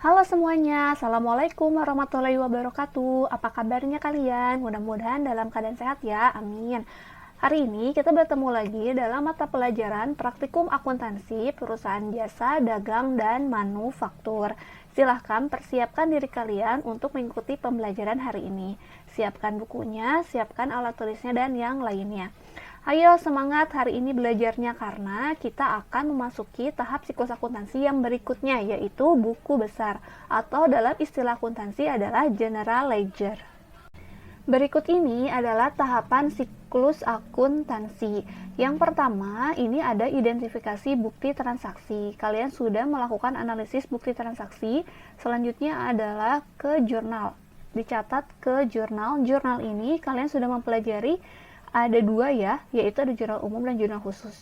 Halo semuanya, Assalamualaikum warahmatullahi wabarakatuh. Apa kabarnya kalian? Mudah-mudahan dalam keadaan sehat ya, amin. Hari ini kita bertemu lagi dalam mata pelajaran Praktikum Akuntansi Perusahaan Jasa, Dagang, dan Manufaktur. Silahkan persiapkan diri kalian untuk mengikuti pembelajaran hari ini. Siapkan bukunya, siapkan alat tulisnya, dan yang lainnya. Ayo semangat hari ini belajarnya karena kita akan memasuki tahap siklus akuntansi yang berikutnya, yaitu buku besar atau dalam istilah akuntansi adalah general ledger. Berikut ini adalah tahapan siklus akuntansi. Yang pertama, ini ada identifikasi bukti transaksi. Kalian sudah melakukan analisis bukti transaksi. Selanjutnya adalah ke jurnal. Dicatat ke jurnal. Jurnal ini kalian sudah mempelajari ada dua ya, yaitu ada jurnal umum dan jurnal khusus.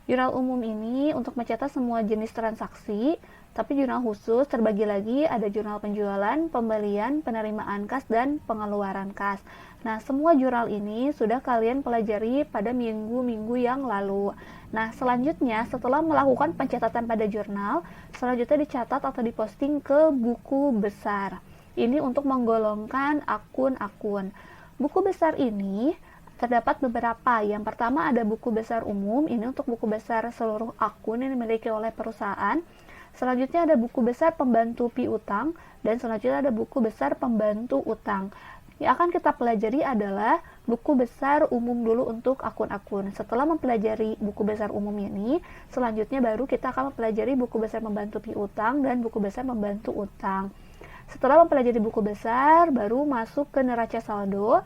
Jurnal umum ini untuk mencatat semua jenis transaksi, tapi jurnal khusus terbagi lagi ada jurnal penjualan, pembelian, penerimaan kas, dan pengeluaran kas. Nah, semua jurnal ini sudah kalian pelajari pada minggu-minggu yang lalu. Nah, selanjutnya setelah melakukan pencatatan pada jurnal, selanjutnya dicatat atau diposting ke buku besar. Ini untuk menggolongkan akun-akun. Buku besar ini terdapat beberapa. Yang pertama ada buku besar umum, ini untuk buku besar seluruh akun yang dimiliki oleh perusahaan. Selanjutnya ada buku besar pembantu piutang, dan selanjutnya ada buku besar pembantu utang. Yang akan kita pelajari adalah buku besar umum dulu untuk akun-akun. Setelah mempelajari buku besar umum ini, selanjutnya baru kita akan mempelajari buku besar pembantu piutang dan buku besar pembantu utang. Setelah mempelajari buku besar, baru masuk ke neraca saldo.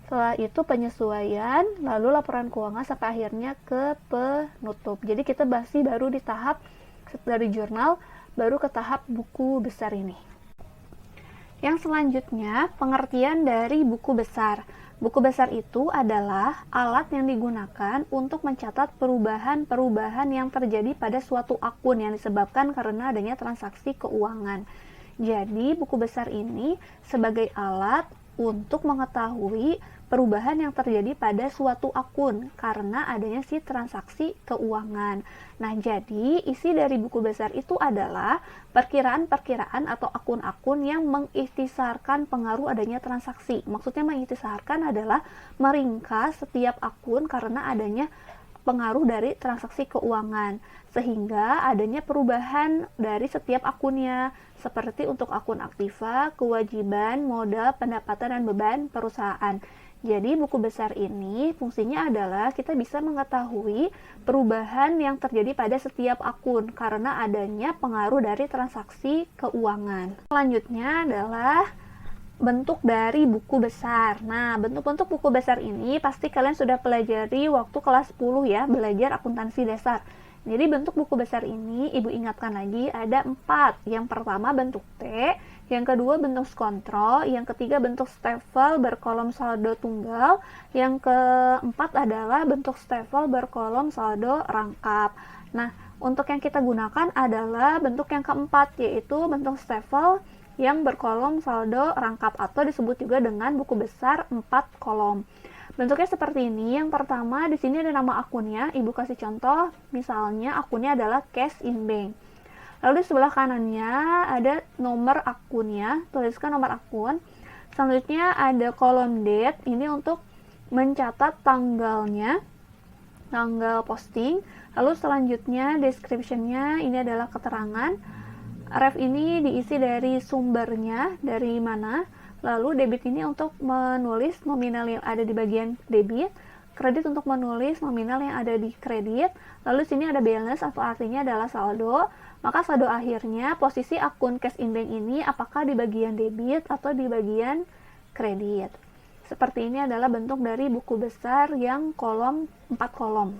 Setelah itu penyesuaian, lalu laporan keuangan sampai akhirnya ke penutup. Jadi kita masih baru di tahap dari jurnal, baru ke tahap buku besar ini. Yang selanjutnya, pengertian dari buku besar. Buku besar itu adalah alat yang digunakan untuk mencatat perubahan-perubahan yang terjadi pada suatu akun yang disebabkan karena adanya transaksi keuangan. Jadi, buku besar ini sebagai alat untuk mengetahui perubahan yang terjadi pada suatu akun karena adanya si transaksi keuangan. Nah, jadi isi dari buku besar itu adalah perkiraan-perkiraan atau akun-akun yang mengikhtisarkan pengaruh adanya transaksi. Maksudnya mengikhtisarkan adalah meringkas setiap akun karena adanya pengaruh dari transaksi keuangan, sehingga adanya perubahan dari setiap akunnya, seperti untuk akun aktiva, kewajiban, modal, pendapatan, dan beban perusahaan. Jadi buku besar ini fungsinya adalah kita bisa mengetahui perubahan yang terjadi pada setiap akun karena adanya pengaruh dari transaksi keuangan. Selanjutnya adalah bentuk dari buku besar. Nah, bentuk-bentuk buku besar ini pasti kalian sudah pelajari waktu kelas 10 ya, belajar akuntansi dasar. Jadi bentuk buku besar ini Ibu ingatkan lagi ada 4. Yang pertama bentuk T, yang kedua bentuk kontrol, yang ketiga bentuk stafel berkolom saldo tunggal, yang keempat adalah bentuk stafel berkolom saldo rangkap. Nah, untuk yang kita gunakan adalah bentuk yang keempat, yaitu bentuk stafel yang berkolom saldo rangkap atau disebut juga dengan buku besar 4 kolom. Bentuknya seperti ini. Yang pertama di sini ada nama akunnya. Ibu kasih contoh, misalnya akunnya adalah cash in bank. Lalu di sebelah kanannya ada nomor akunnya, tuliskan nomor akun. Selanjutnya ada kolom date, ini untuk mencatat tanggalnya, tanggal posting. Lalu selanjutnya description-nya, ini adalah keterangan. Ref ini diisi dari sumbernya, dari mana. Lalu debit ini untuk menulis nominal yang ada di bagian debit. Kredit untuk menulis nominal yang ada di kredit. Lalu sini ada balance atau artinya adalah saldo. Maka saldo akhirnya posisi akun cash in bank ini apakah di bagian debit atau di bagian kredit. Seperti ini adalah bentuk dari buku besar yang kolom 4 kolom.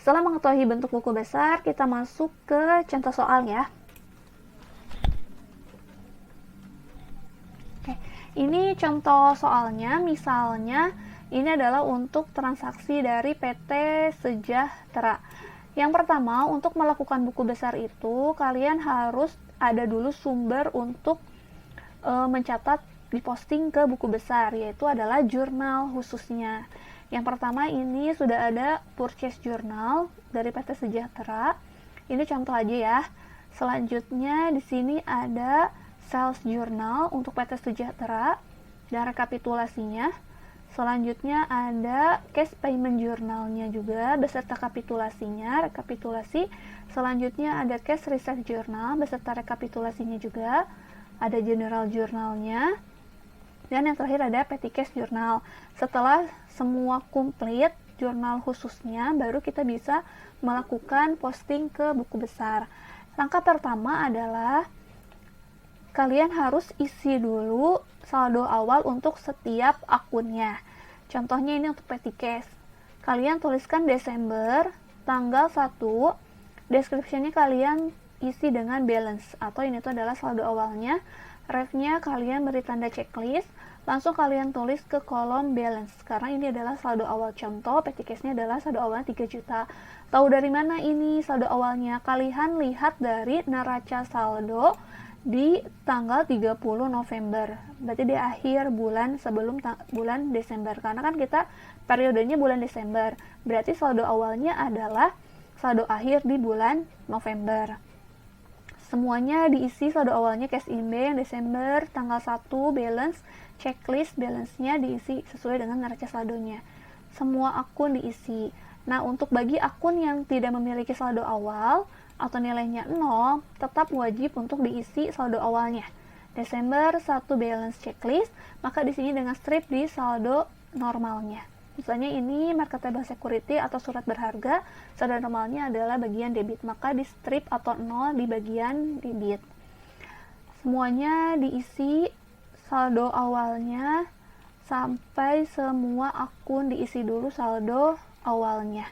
Setelah mengetahui bentuk buku besar, kita masuk ke contoh soal ya. Ini contoh soalnya, misalnya ini adalah untuk transaksi dari PT Sejahtera. Yang pertama, untuk melakukan buku besar itu, kalian harus ada dulu sumber untuk mencatat, diposting ke buku besar, yaitu adalah jurnal khususnya. Yang pertama ini sudah ada purchase journal dari PT Sejahtera. Ini contoh aja ya. Selanjutnya di sini ada sales journal untuk PT Sejahtera dan rekapitulasinya. Selanjutnya ada cash payment journalnya juga beserta rekapitulasinya, rekapitulasi. Selanjutnya ada cash reserve journal beserta rekapitulasinya juga. Ada general journalnya. Dan yang terakhir ada petty cash journal. Setelah semua komplit jurnal khususnya, baru kita bisa melakukan posting ke buku besar. Langkah pertama adalah kalian harus isi dulu saldo awal untuk setiap akunnya. Contohnya ini untuk petty cash. Kalian tuliskan Desember, tanggal 1, description-nya kalian isi dengan balance, atau ini tuh adalah saldo awalnya. Ref-nya kalian beri tanda checklist, langsung kalian tulis ke kolom balance, karena ini adalah saldo awal. Contoh, petty cash-nya adalah saldo awalnya 3 juta. Tahu dari mana ini saldo awalnya? Kalian lihat dari neraca saldo di tanggal 30 November. Berarti di akhir bulan sebelum bulan Desember. Karena kan kita periodenya bulan Desember. Berarti saldo awalnya adalah saldo akhir di bulan November. Semuanya diisi saldo awalnya cash in bank Desember tanggal 1 balance, checklist balance-nya diisi sesuai dengan neraca saldonya. Semua akun diisi. Nah, untuk bagi akun yang tidak memiliki saldo awal atau nilainya 0, tetap wajib untuk diisi saldo awalnya. Desember 1 balance checklist, maka di sini dengan strip di saldo normalnya. Misalnya ini marketable security atau surat berharga, saldo normalnya adalah bagian debit, maka di strip atau 0 di bagian debit. Semuanya diisi saldo awalnya sampai semua akun diisi dulu saldo awalnya.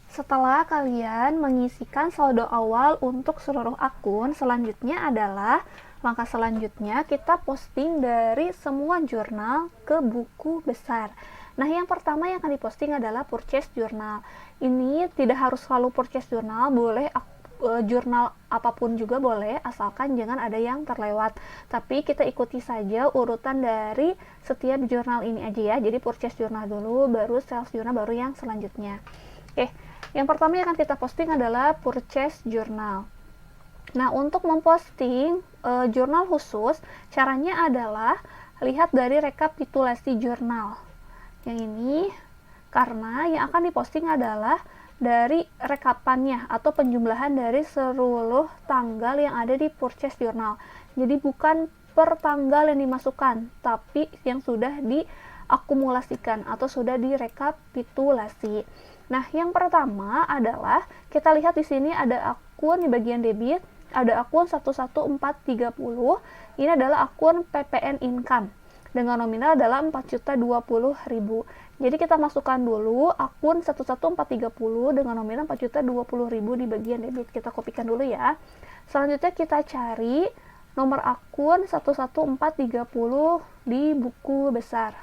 Setelah kalian mengisikan saldo awal untuk seluruh akun, selanjutnya adalah langkah selanjutnya kita posting dari semua jurnal ke buku besar. Nah, yang pertama yang akan diposting adalah purchase journal. Ini tidak harus selalu purchase journal, boleh jurnal apapun juga boleh, asalkan jangan ada yang terlewat. Tapi kita ikuti saja urutan dari setiap jurnal ini aja ya. Jadi purchase journal dulu, baru sales journal, baru yang selanjutnya. Oke, yang pertama yang akan kita posting adalah purchase journal. Nah, untuk memposting jurnal khusus, caranya adalah lihat dari rekapitulasi jurnal. Yang ini, karena yang akan diposting adalah dari rekapannya atau penjumlahan dari seluruh tanggal yang ada di purchase journal. Jadi bukan per tanggal yang dimasukkan, tapi yang sudah diakumulasikan atau sudah direkapitulasi. Nah, yang pertama adalah kita lihat di sini ada akun di bagian debit, ada akun 11430. Ini adalah akun PPN income dengan nominal adalah 4.020.000. Jadi kita masukkan dulu akun 11430 dengan nominal 4.020.000 di bagian debit. Kita kopikan dulu ya. Selanjutnya kita cari nomor akun 11430 di buku besar.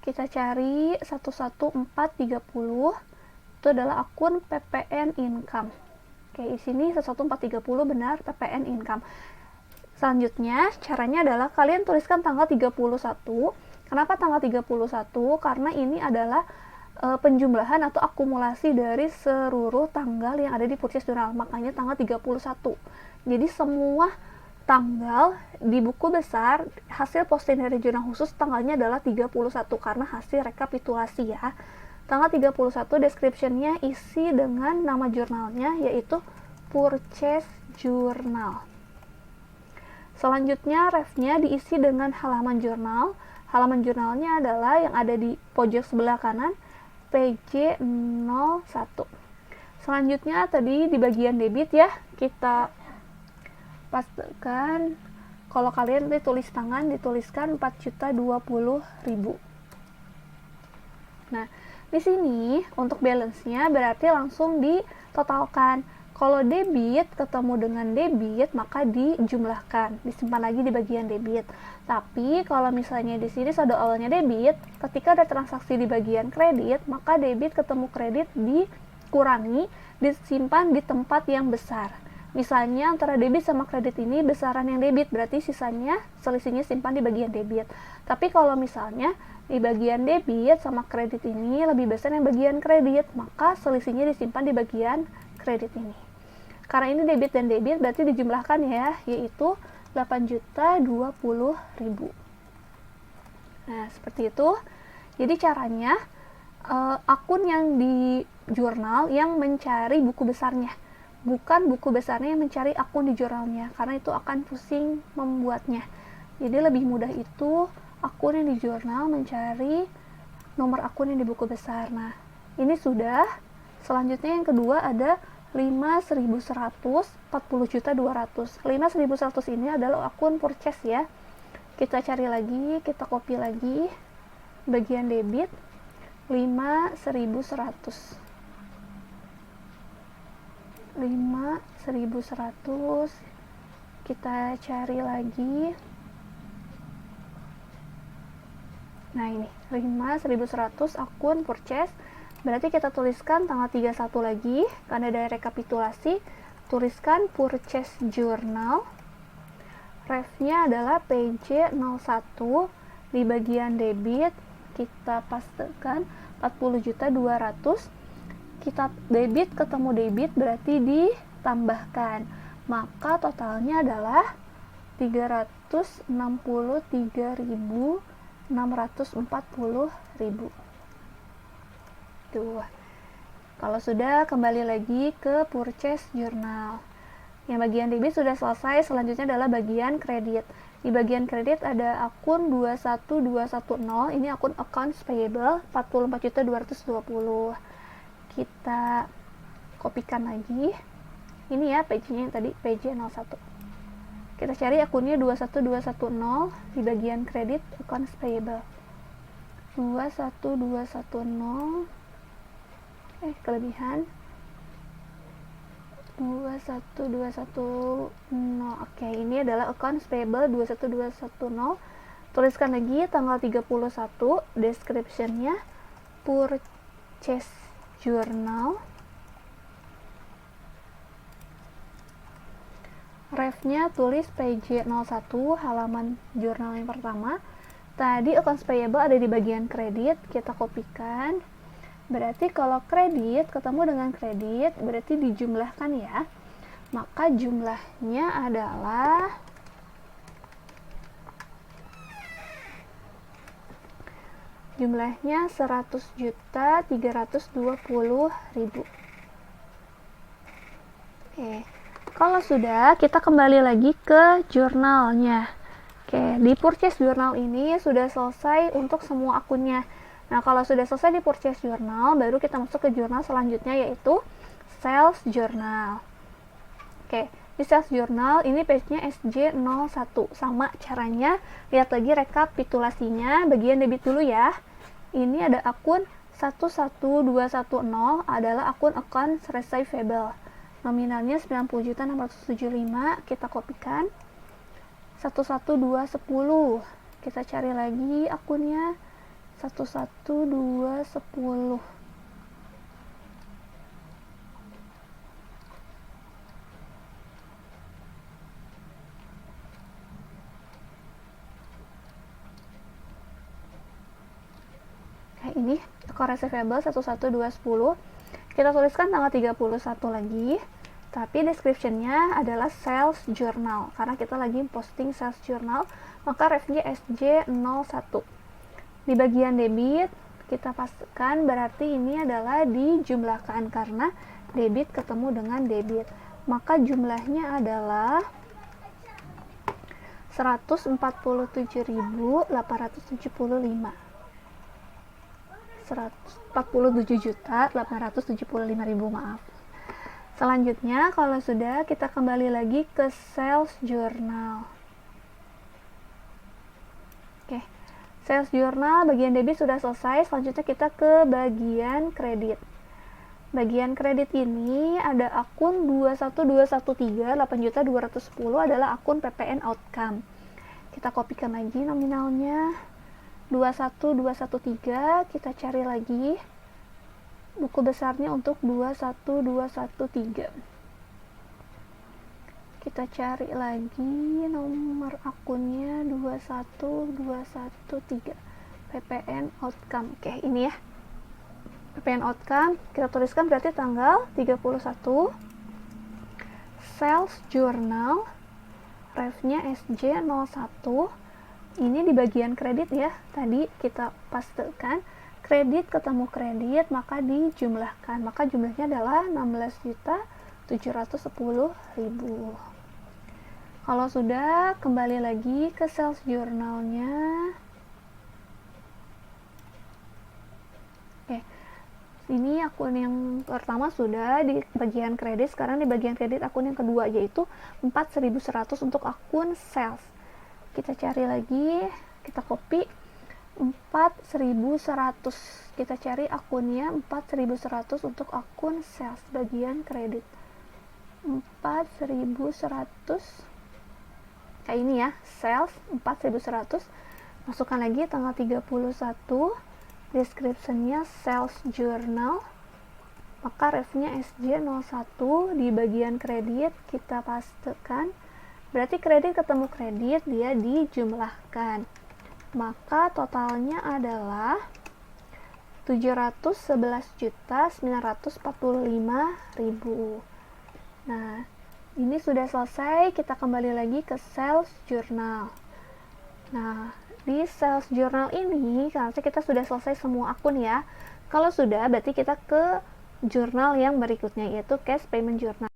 Kita cari 11430, itu adalah akun PPN income. Oke, di sini 11430 benar PPN income. Selanjutnya, caranya adalah kalian tuliskan tanggal 31. Kenapa tanggal 31? Karena ini adalah penjumlahan atau akumulasi dari seluruh tanggal yang ada di purchase journal. Makanya tanggal 31. Jadi semua tanggal di buku besar, hasil posting dari jurnal khusus tanggalnya adalah 31 karena hasil rekapitulasi ya. Tanggal 31 description-nya isi dengan nama jurnalnya yaitu purchase journal. Selanjutnya, ref-nya diisi dengan halaman jurnal. Halaman jurnalnya adalah yang ada di pojok sebelah kanan, PJ01. Selanjutnya, tadi di bagian debit ya, kita pastikan kalau kalian tulis tangan, dituliskan 4.020.000. Nah, di sini untuk balance-nya berarti langsung ditotalkan. Kalau debit ketemu dengan debit, maka dijumlahkan, disimpan lagi di bagian debit. Tapi kalau misalnya di sini saldo awalnya debit, ketika ada transaksi di bagian kredit, maka debit ketemu kredit dikurangi, disimpan di tempat yang besar. Misalnya antara debit sama kredit ini besaran yang debit, berarti sisanya selisihnya simpan di bagian debit. Tapi kalau misalnya di bagian debit sama kredit ini lebih besar yang bagian kredit, maka selisihnya disimpan di bagian kredit ini. Karena ini debit dan debit berarti dijumlahkan ya, yaitu 8.020.000. Nah, seperti itu. Jadi caranya akun yang di jurnal yang mencari buku besarnya, bukan buku besarnya yang mencari akun di jurnalnya, karena itu akan pusing membuatnya. Jadi lebih mudah itu akun yang di jurnal mencari nomor akun yang di buku besar. Nah, ini sudah. Selanjutnya yang kedua ada 5.100, 40.200. 5.100 ini adalah akun purchase ya. Kita cari lagi, kita copy lagi bagian debit 5.100. 5.100 kita cari lagi. Nah, ini 5.100 akun purchase. Berarti kita tuliskan tanggal 31 lagi, karena ada rekapitulasi. Tuliskan purchase journal. Ref-nya adalah PJ01. Di bagian debit kita pastekan 40.200. Kita debit ketemu debit berarti ditambahkan. Maka totalnya adalah 363.640.000. Tuh. Kalau sudah, kembali lagi ke purchase journal. Yang bagian debit sudah selesai, selanjutnya adalah bagian kredit. Di bagian kredit ada akun 21210, ini akun accounts payable 44.220. Kita kopikan lagi. Ini ya page-nya yang tadi, PJ01. Kita cari akunnya 21210 di bagian kredit accounts payable. 21210 kelebihan 21210. Oke, ini adalah accounts payable 21210. Tuliskan lagi tanggal 31, description-nya purchase journal. Ref-nya tulis PJ01, halaman jurnal yang pertama. Tadi accounts payable ada di bagian kredit, kita kopikan. Berarti kalau kredit ketemu dengan kredit berarti dijumlahkan ya. Maka jumlahnya adalah jumlahnya 100.320.000. Oke. Kalau sudah, kita kembali lagi ke jurnalnya. Oke, di purchase journal ini sudah selesai untuk semua akunnya. Nah, kalau sudah selesai di purchase journal, baru kita masuk ke jurnal selanjutnya, yaitu sales journal. Oke, di sales journal ini page-nya SJ01. Sama caranya, lihat lagi rekapitulasinya, bagian debit dulu ya. Ini ada akun 11210 adalah akun accounts receivable. Nominalnya 90.675, kita kopikan. 11210. Kita cari lagi akunnya 11210. Nah, ini account receivable 11210. Kita tuliskan tanggal 31 lagi. Tapi description-nya adalah sales journal karena kita lagi posting sales journal, maka ref-nya SJ01. Di bagian debit kita pastikan berarti ini adalah dijumlahkan karena debit ketemu dengan debit, maka jumlahnya adalah 147.875. 147.875.000, maaf. Selanjutnya, kalau sudah, kita kembali lagi ke sales journal. Oke, sales journal bagian debit sudah selesai. Selanjutnya kita ke bagian kredit. Bagian kredit ini ada akun 21213 8.210 adalah akun PPN outcome. Kita kopikan lagi nominalnya 21213, kita cari lagi buku besarnya untuk 21213. Kita cari lagi nomor akunnya 21213 PPN outcome. Oke, ini ya PPN outcome, kita tuliskan berarti tanggal 31. sales journal, refnya SJ01. Ini di bagian kredit ya, tadi kita pastekan kredit ketemu kredit, maka dijumlahkan, maka jumlahnya adalah 16.710.000. Kalau sudah, kembali lagi ke sales journalnya. Oke, ini akun yang pertama sudah di bagian kredit, sekarang di bagian kredit akun yang kedua, yaitu 4.100 untuk akun sales. Kita cari lagi, kita copy 4.100, kita cari akunnya 4.100 untuk akun sales bagian kredit. 4.100 kayak ini ya, sales 4.100, masukkan lagi tanggal 31, descriptionnya sales journal, maka refnya SJ01, di bagian kredit kita pastekan, berarti kredit ketemu kredit, dia dijumlahkan, maka totalnya adalah 711.945.000. Nah, ini sudah selesai, kita kembali lagi ke sales journal. Nah, di sales journal ini, karena kita sudah selesai semua akun ya. Kalau sudah, berarti kita ke jurnal yang berikutnya, yaitu cash payment journal.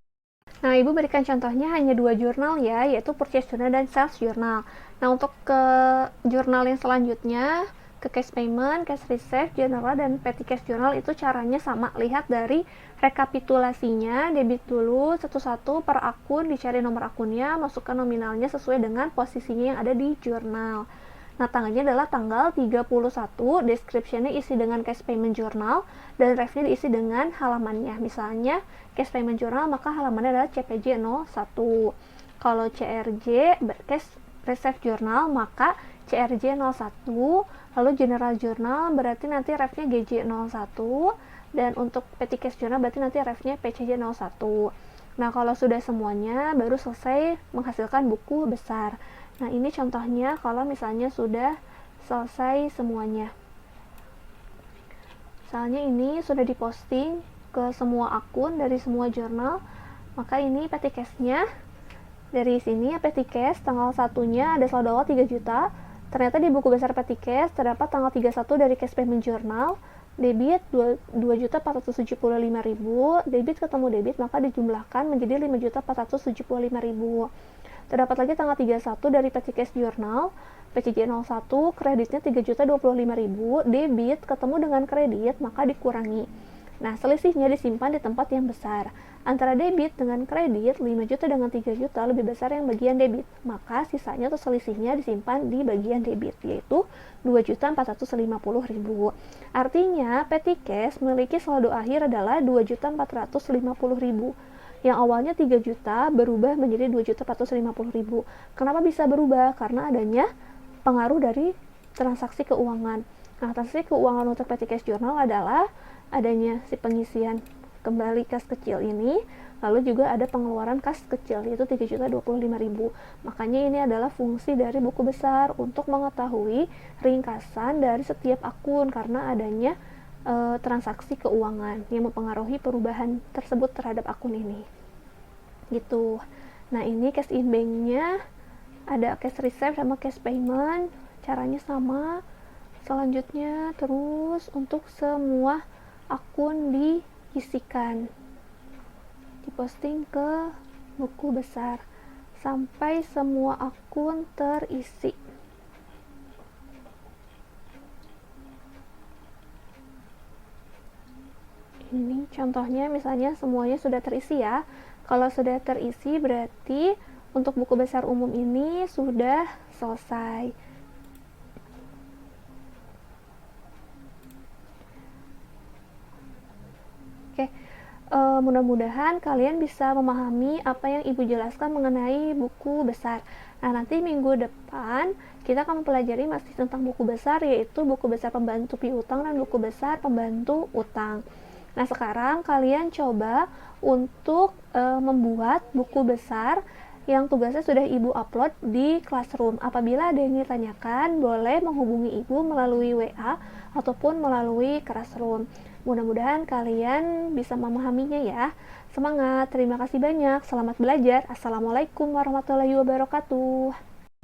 Nah, Ibu berikan contohnya hanya 2 jurnal ya, yaitu purchase journal dan sales journal. Nah, untuk ke jurnal yang selanjutnya, ke cash payment, cash receipt, general, dan petty cash journal itu caranya sama. Lihat dari rekapitulasinya, debit dulu satu-satu per akun, dicari nomor akunnya, masukkan nominalnya sesuai dengan posisinya yang ada di jurnal. Nah, tanggalnya adalah tanggal 31, description-nya isi dengan cash payment journal, dan ref-nya diisi dengan halamannya. Misalnya, cash payment journal, maka halamannya adalah CPJ 01. Kalau CRJ, cash receipt journal, maka CRJ 01. Lalu general journal berarti nanti refnya GJ 01, dan untuk petty cash journal berarti nanti refnya PCJ 01. Nah, kalau sudah semuanya, baru selesai menghasilkan buku besar. Nah, ini contohnya kalau misalnya sudah selesai semuanya. Misalnya ini sudah diposting ke semua akun dari semua jurnal, maka ini petty cash-nya. Dari sini petty cash tanggal 1-nya ada saldo awal 3 juta. Ternyata di buku besar petty cash terdapat tanggal 31 dari cash payment journal, debit 2.475.000, debit ketemu debit, maka dijumlahkan menjadi 5.475.000. Terdapat lagi tanggal 31 dari petty cash journal, PCJ 01, kreditnya 3.025.000, debit ketemu dengan kredit, maka dikurangi. Nah, selisihnya disimpan di tempat yang besar. Antara debit dengan kredit, 5 juta dengan 3 juta lebih besar yang bagian debit. Maka sisanya atau selisihnya disimpan di bagian debit, yaitu 2.450.000. Artinya, petty cash memiliki saldo akhir adalah 2.450.000. Yang awalnya 3 juta berubah menjadi 2.450.000. Kenapa bisa berubah? Karena adanya pengaruh dari transaksi keuangan. Nah, transaksi keuangan untuk petty cash journal adalah adanya si pengisian kembali kas kecil ini, lalu juga ada pengeluaran kas kecil yaitu 3.025.000. Makanya ini adalah fungsi dari buku besar untuk mengetahui ringkasan dari setiap akun karena adanya transaksi keuangan yang mempengaruhi perubahan tersebut terhadap akun ini. Gitu. Nah, ini cash in bank-nya ada cash receipt sama cash payment, caranya sama. Selanjutnya terus untuk semua akun diisikan, diposting ke buku besar sampai semua akun terisi. Ini contohnya, misalnya semuanya sudah terisi ya. Kalau sudah terisi berarti untuk buku besar umum ini sudah selesai. Oke, mudah-mudahan kalian bisa memahami apa yang Ibu jelaskan mengenai buku besar. Nah, nanti minggu depan kita akan mempelajari masih tentang buku besar, yaitu buku besar pembantu piutang dan buku besar pembantu utang. Nah, sekarang kalian coba untuk membuat buku besar yang tugasnya sudah Ibu upload di Classroom. Apabila ada yang ditanyakan, boleh menghubungi Ibu melalui WA ataupun melalui Classroom. Mudah-mudahan kalian bisa memahaminya ya. Semangat, terima kasih banyak. Selamat belajar. Assalamualaikum warahmatullahi wabarakatuh.